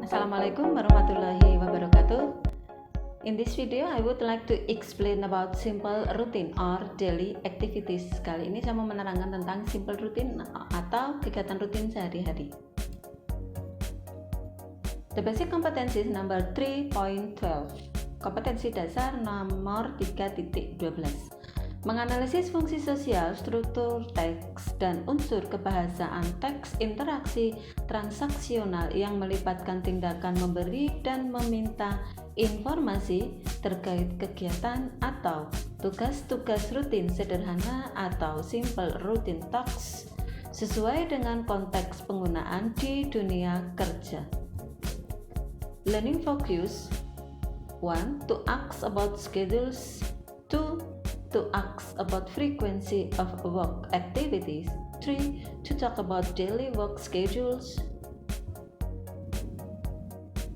Assalamualaikum warahmatullahi wabarakatuh. In this video, I would like to explain about simple routine or daily activities. Kali ini saya mau menerangkan tentang simple routine atau kegiatan rutin sehari-hari. The basic competencies number 3.12. Kompetensi dasar nomor 3.12. Menganalisis fungsi sosial, struktur teks, dan unsur kebahasaan teks interaksi transaksional yang melibatkan tindakan memberi dan meminta informasi terkait kegiatan atau tugas-tugas rutin sederhana atau simple routine tasks sesuai dengan konteks penggunaan di dunia kerja. Learning focus 1. To ask about schedules. 2. To ask about frequency of work activities. 3. To talk about daily work schedules.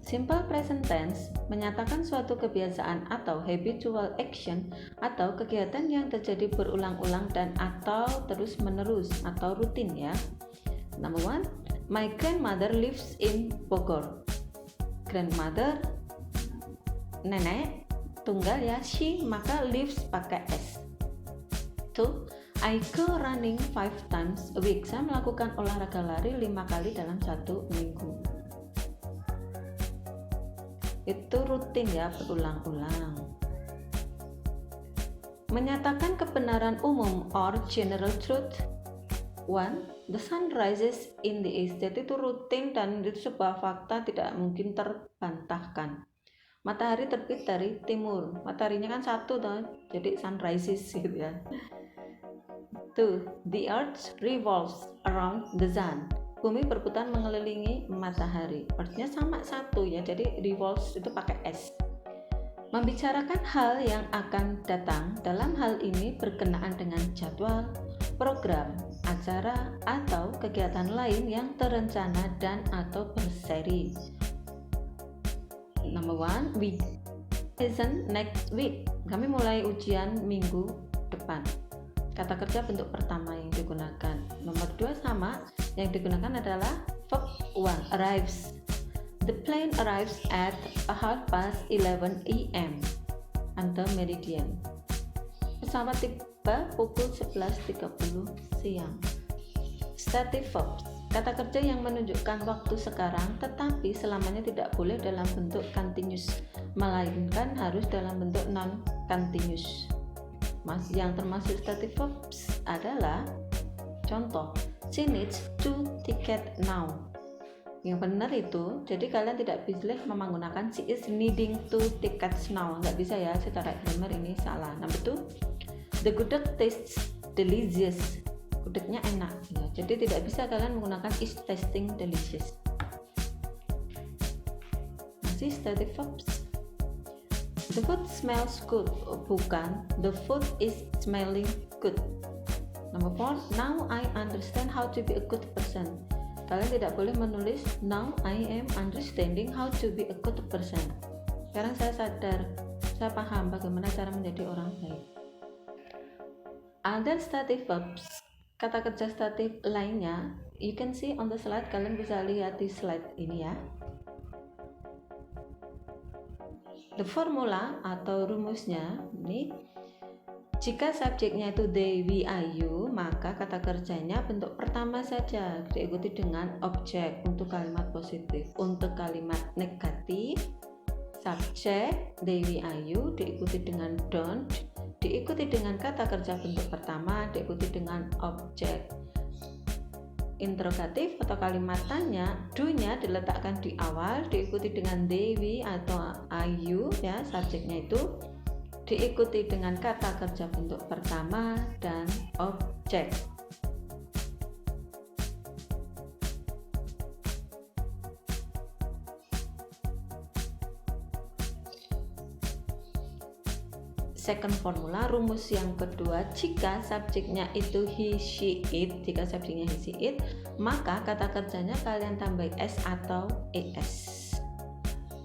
Simple present tense menyatakan suatu kebiasaan atau habitual action atau kegiatan yang terjadi berulang-ulang dan atau terus-menerus atau rutin ya. Number 1. My grandmother lives in Bogor. Grandmother, nenek, tunggal ya, she maka lives pakai S. 2. I go running 5 times a week. Saya melakukan olahraga lari 5 kali dalam 1 minggu. Itu rutin ya, berulang-ulang. Menyatakan kebenaran umum or general truth. 1. The sun rises in the east. Jadi itu rutin dan itu sebuah fakta tidak mungkin terbantahkan. Matahari terbit dari timur. Mataharinya kan satu toh, jadi sun rises gitu ya. 2. The earth revolves around the sun. Bumi berputar mengelilingi matahari. Artinya sama satu ya, jadi revolves itu pakai S. Membicarakan hal yang akan datang, dalam hal ini berkenaan dengan jadwal, program, acara, atau kegiatan lain yang terencana dan atau berseri. Number 1, we listen next week. Kami mulai ujian minggu depan. Kata kerja bentuk pertama yang digunakan. Nomor 2 sama, yang digunakan adalah verb 1, arrives. The plane arrives at 11:30 a.m. on the meridian. Pesawat tiba pukul 11.30 siang. Stative verbs. Kata kerja yang menunjukkan waktu sekarang tetapi selamanya tidak boleh dalam bentuk continuous, melainkan harus dalam bentuk non-continuous. Yang termasuk stative verbs adalah contoh, she needs 2 tickets now. Yang benar itu, jadi kalian tidak boleh menggunakan she is needing 2 tickets now. Nggak bisa ya, secara grammar ini salah. Number 2, the gudeg tastes delicious. Gudegnya enak ya. Jadi tidak bisa kalian menggunakan is tasting delicious. Masih stative verbs. The food smells good. Bukan, the food is smelling good. Number 4, now I understand how to be a good person. Kalian tidak boleh menulis now I am understanding how to be a good person. Sekarang saya sadar, saya paham bagaimana cara menjadi orang baik. Other stative verbs. Kata kerja statif lainnya, you can see on the slide, kalian bisa lihat di slide ini ya. The formula atau rumusnya ini, jika subjeknya itu they, we, I, you, maka kata kerjanya bentuk pertama saja diikuti dengan objek untuk kalimat positif. Untuk kalimat negatif, subjek they, we, I, you diikuti dengan don't, diikuti dengan kata kerja bentuk pertama, diikuti dengan objek. Interrogatif atau kalimat tanya, do-nya diletakkan di awal, diikuti dengan they, we, atau I, you ya, subjeknya itu diikuti dengan kata kerja bentuk pertama dan objek. Second formula, rumus yang kedua, jika subjeknya itu he, she, it, jika subjeknya he, she, it, maka kata kerjanya kalian tambah s atau es.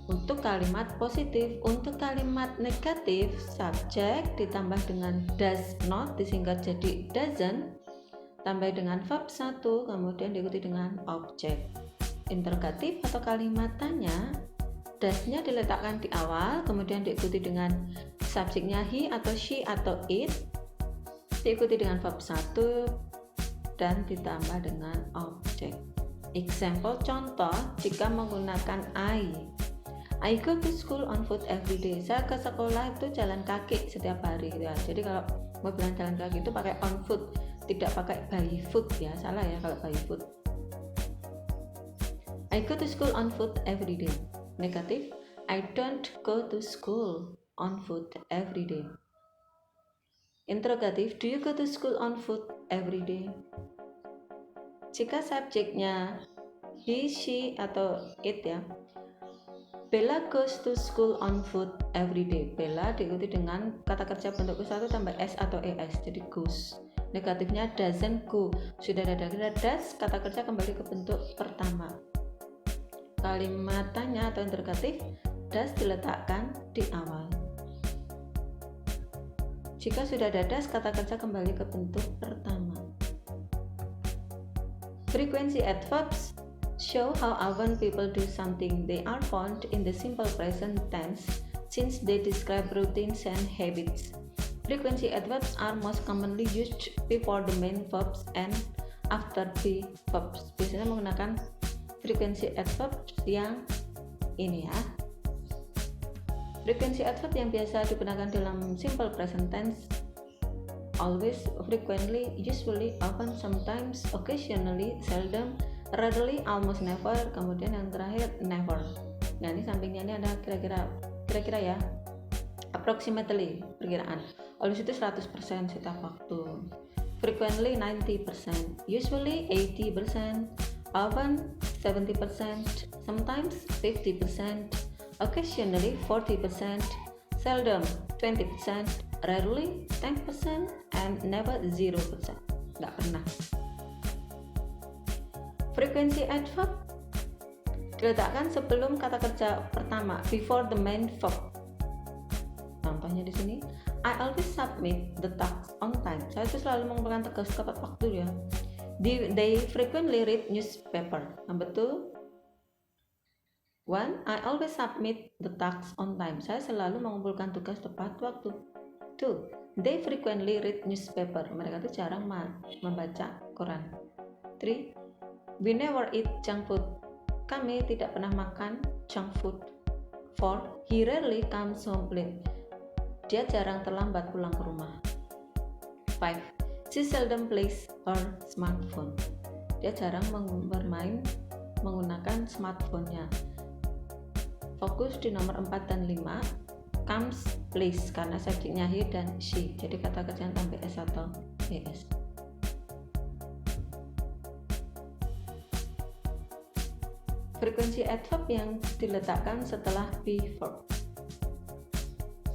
Untuk kalimat positif, untuk kalimat negatif, subjek ditambah dengan does not disingkat jadi doesn't, tambah dengan verb 1, kemudian diikuti dengan objek. interrogatif atau kalimat tanya, does-nya diletakkan di awal, kemudian diikuti dengan subjeknya he atau she atau it, diikuti dengan verb 1 dan ditambah dengan objek. Example, contoh jika menggunakan I go to school on foot every day. Saya ke sekolah itu jalan kaki setiap hari ya. Jadi kalau mau bilang jalan kaki itu pakai on foot, tidak pakai by foot ya. Salah ya kalau by foot. I go to school on foot every day. Negatif, I don't go to school on foot every day. Interrogatif, do you go to school on foot every day? Jika subjeknya he, she atau it ya, Bella goes to school on foot every day. Bella diikuti dengan kata kerja bentuk ke-1 tambah s atau es, jadi goes. Negatifnya doesn't go. Sudah ada does, kata kerja kembali ke bentuk pertama. Kalimat tanya atau interrogatif, does diletakkan di awal. Jika sudah ada does, kata kerja kembali ke bentuk pertama. Frequency adverbs show how often people do something. They are found in the simple present tense since they describe routines and habits. Frequency adverbs are most commonly used before the main verbs and after the verbs. Biasanya menggunakan frequency adverbs yang ini ya. Frequency adverb yang biasa digunakan dalam simple present tense: always, frequently, usually, often, sometimes, occasionally, seldom, rarely, almost never, kemudian yang terakhir never. Nah ini sampingnya ini ada kira-kira ya, approximately, perkiraan. Always itu 100% setiap waktu, frequently 90%, usually 80%, often 70%, sometimes 50%, occasionally 40%, seldom 20%, rarely 10%, and never 0%. Nggak pernah. Frequency adverb diletakkan sebelum kata kerja pertama, before the main verb. Contohnya di sini, I always submit the task on time. Saya itu selalu mengumpulkan tugas tepat waktu ya. They frequently read newspaper. Number 2, 1. I always submit the task on time. Saya selalu mengumpulkan tugas tepat waktu. 2. They frequently read newspaper. Mereka itu jarang membaca koran. 3. We never eat junk food. Kami tidak pernah makan junk food. 4. He rarely comes home late. Dia jarang terlambat pulang ke rumah. 5. She seldom plays her smartphone. Dia jarang bermain menggunakan smartphone-nya. Fokus di nomor 4 dan 5. Comes, plays, karena subjeknya he dan she. Jadi kata kerja tambah s atau es. Frekuensi adverb yang diletakkan setelah be verb.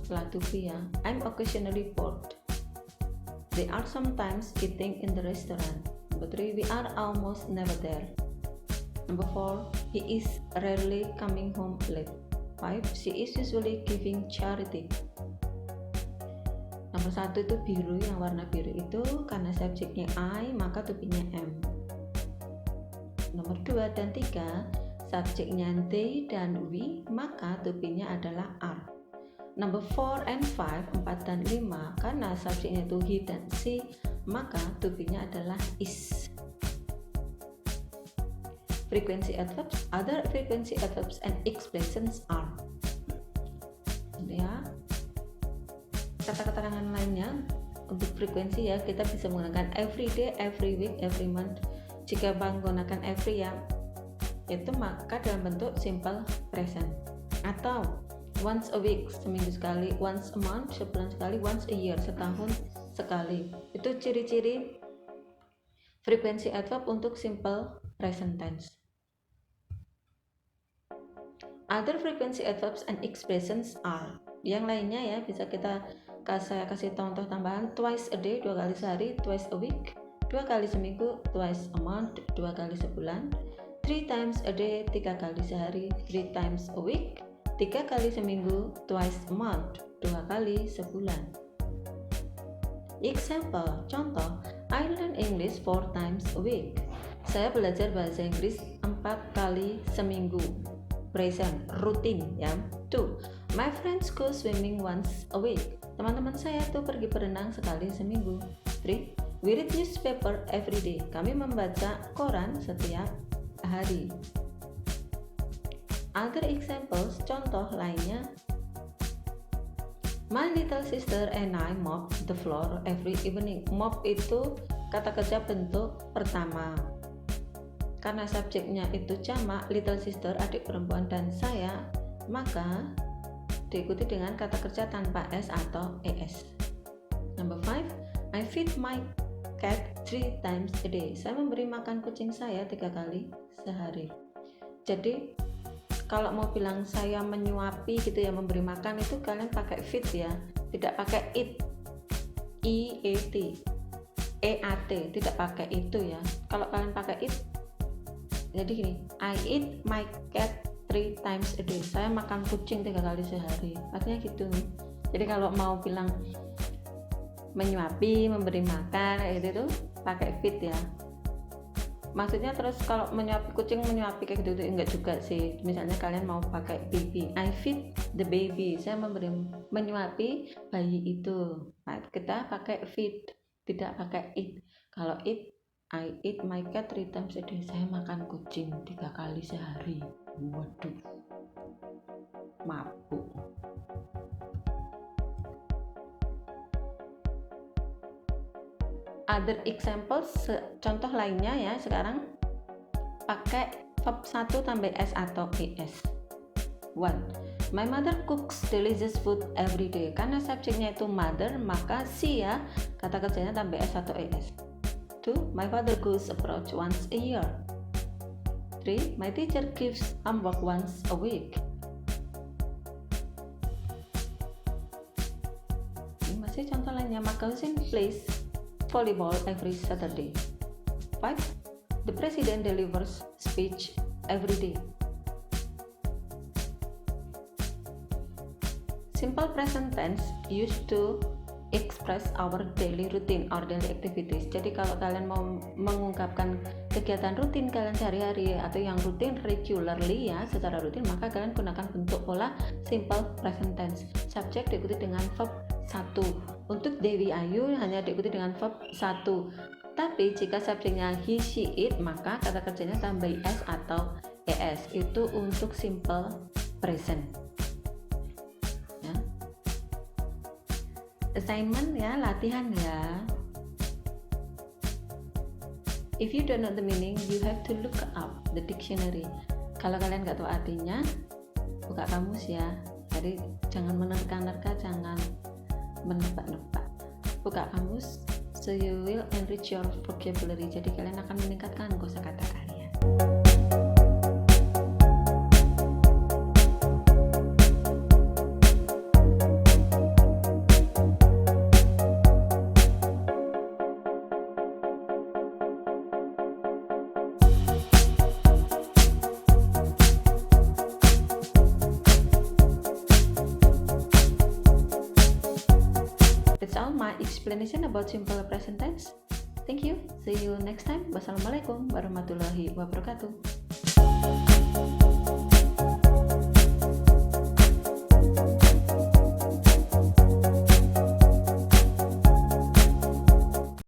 Setelah to be ya. I'm occasionally bored. They are sometimes eating in the restaurant. Number 3, we are almost never there. Number 4, he is rarely coming home late. 5, she is usually giving charity. Nomor 1 itu biru, yang warna biru itu karena subjeknya I, maka to be-nya am. Nomor 2 dan 3, subjeknya they dan we, maka to be-nya adalah are. Number 4 and 5, 4 dan 5, karena subjeknya itu he dan she, maka to be-nya adalah is. Frequency adverbs, other frequency adverbs and expressions are. Ya, kata-kata lainnya untuk frekuensi ya, kita bisa menggunakan every day, every week, every month. Jika menggunakan every ya, itu maka dalam bentuk simple present. Atau once a week, seminggu sekali, once a month, sebulan sekali, once a year, setahun sekali. Itu ciri-ciri frekuensi adverb untuk simple present tense. Other frequency adverbs and expressions are. Yang lainnya ya, bisa saya kasih contoh tambahan: twice a day, 2 kali sehari, twice a week, 2 kali seminggu, twice a month, 2 kali sebulan, 3 times a day, 3 kali sehari, 3 times a week, 3 kali seminggu, twice a month, 2 kali sebulan. Example, contoh, I learn English 4 times a week. Saya belajar bahasa Inggris 4 kali seminggu. Present, rutin ya. 2. My friends go swimming once a week. Teman-teman saya tuh pergi berenang sekali seminggu. 3. We read newspaper every day. Kami membaca koran setiap hari. Other examples, contoh lainnya. My little sister and I mop the floor every evening. Mop itu kata kerja bentuk pertama. Karena subjeknya itu jamak, little sister, adik perempuan, dan saya, maka diikuti dengan kata kerja tanpa s atau es. Number 5, I feed my cat 3 times a day. Saya memberi makan kucing saya 3 kali sehari. Jadi kalau mau bilang saya menyuapi gitu ya, memberi makan, itu kalian pakai feed ya, tidak pakai eat, eat, tidak pakai itu ya. Kalau kalian pakai eat, jadi gini, I eat my cat 3 times a day. Saya makan kucing 3 kali sehari. Artinya gitu. Jadi kalau mau bilang menyuapi, memberi makan itu tuh pakai feed ya. Maksudnya terus kalau menyuapi kucing, menyuapi kayak gitu enggak juga sih. Misalnya kalian mau pakai baby, I feed the baby. Saya menyuapi bayi itu. Nah, kita pakai feed, tidak pakai eat. Kalau eat, I eat my cat 3 times a day. Saya makan kucing 3 kali sehari. Waduh, mabuk. Other examples, contoh lainnya ya, sekarang pakai verb 1 tambah s atau es. 1. My mother cooks delicious food every day. Karena subjeknya itu mother, maka si ya, kata kerjanya tambah s atau es. 2. My father goes abroad once a year. 3. My teacher gives homework once a week. Ini masih contoh lainnya. My cousin plays volleyball every Saturday. 5. The president delivers speech every day. Simple present tense used to express our daily routine or daily activities. Jadi kalau kalian mau mengungkapkan kegiatan rutin kalian sehari-hari atau yang rutin regularly ya, secara rutin, maka kalian gunakan bentuk pola simple present tense. Subjek diikuti dengan verb 1. Untuk Dewi Ayu hanya diikuti dengan verb 1. Tapi jika subjeknya he, she, it, maka kata kerjanya tambah s atau es. Itu untuk simple present. Assignment ya, latihan ya. If you don't know the meaning, you have to look up the dictionary. Kalau kalian nggak tahu artinya, buka kamus ya. Jadi jangan menerka-nerka, jangan menebak-nebak. Buka kamus, so you will enrich your vocabulary. Jadi kalian akan meningkatkan kosakata kalian. That's all my explanation about simple present tense. Thank you. See you next time. Wassalamualaikum warahmatullahi wabarakatuh.